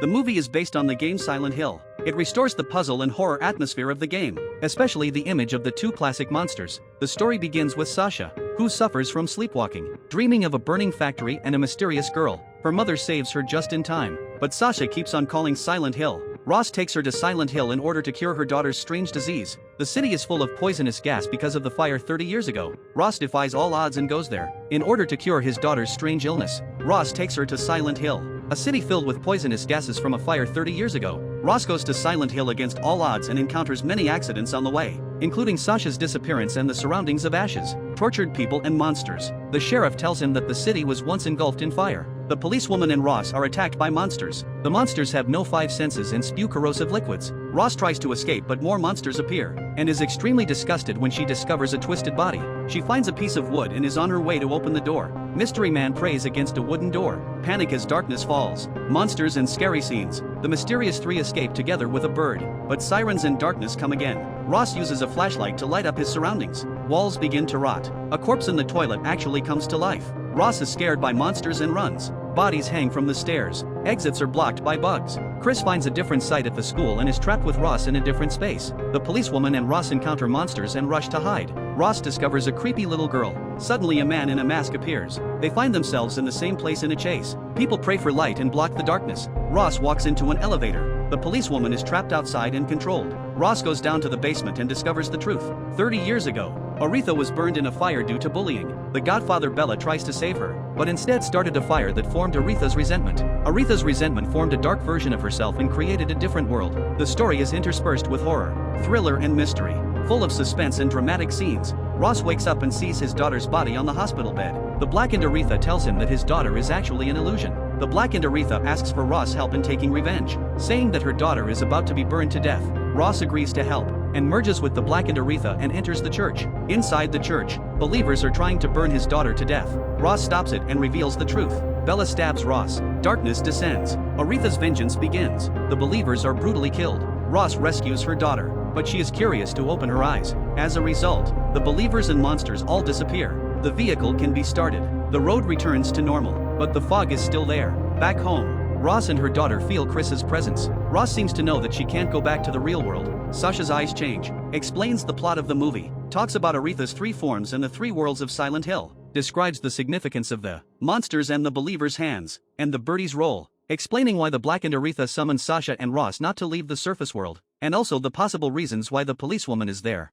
The movie is based on the game Silent Hill. It restores the puzzle and horror atmosphere of the game, especially the image of the two classic monsters. The story begins with Sasha, who suffers from sleepwalking, dreaming of a burning factory and a mysterious girl. Her mother saves her just in time, but Sasha keeps on calling Silent Hill. Ross takes her to Silent Hill in order to cure her daughter's strange disease. The city is full of poisonous gas because of the fire 30 years ago. Ross defies all odds and goes there. In order to cure his daughter's strange illness, Ross takes her to Silent Hill, a city filled with poisonous gases from a fire 30 years ago. Ross goes to Silent Hill against all odds and encounters many accidents on the way, including Sasha's disappearance and the surroundings of ashes, tortured people and monsters. The sheriff tells him that the city was once engulfed in fire. The policewoman and Ross are attacked by monsters. The monsters have no five senses and spew corrosive liquids. Ross tries to escape, but more monsters appear, and is extremely disgusted when she discovers a twisted body. She finds a piece of wood and is on her way to open the door. Mystery Man prays against a wooden door. Panic as darkness falls. Monsters and scary scenes. The mysterious three escape together with a bird, but sirens and darkness come again. Ross uses a flashlight to light up his surroundings. Walls begin to rot. A corpse in the toilet actually comes to life. Ross is scared by monsters and runs. Bodies hang from the stairs. Exits are blocked by bugs. Chris finds a different site at the school and is trapped with Ross in a different space. The policewoman and Ross encounter monsters and rush to hide. Ross discovers a creepy little girl. Suddenly a man in a mask appears. They find themselves in the same place in a chase. People pray for light and block the darkness. Ross walks into an elevator. The policewoman is trapped outside and controlled. Ross goes down to the basement and discovers the truth. 30 years ago, Aretha was burned in a fire due to bullying. The godfather Bella tries to save her, but instead started a fire that formed Aretha's resentment. Aretha's resentment formed a dark version of herself and created a different world. The story is interspersed with horror, thriller and mystery, full of suspense and dramatic scenes. Ross wakes up and sees his daughter's body on the hospital bed. The blackened Aretha tells him that his daughter is actually an illusion. The blackened Aretha asks for Ross' help in taking revenge, saying that her daughter is about to be burned to death. Ross agrees to help, and merges with the blackened Aretha and enters the church. Inside the church, believers are trying to burn his daughter to death. Ross stops it and reveals the truth. Bella stabs Ross. Darkness descends. Aretha's vengeance begins. The believers are brutally killed. Ross rescues her daughter, but she is curious to open her eyes. As a result, the believers and monsters all disappear. The vehicle can be started. The road returns to normal, but the fog is still there. Back home, Ross and her daughter feel Chris's presence. Ross seems to know that she can't go back to the real world. Sasha's eyes change. Explains the plot of the movie. Talks about Aretha's three forms and the three worlds of Silent Hill. Describes the significance of the monsters and the believer's hands, and the birdie's role. Explaining why the blackened Aretha summons Sasha and Ross not to leave the surface world, and also the possible reasons why the policewoman is there.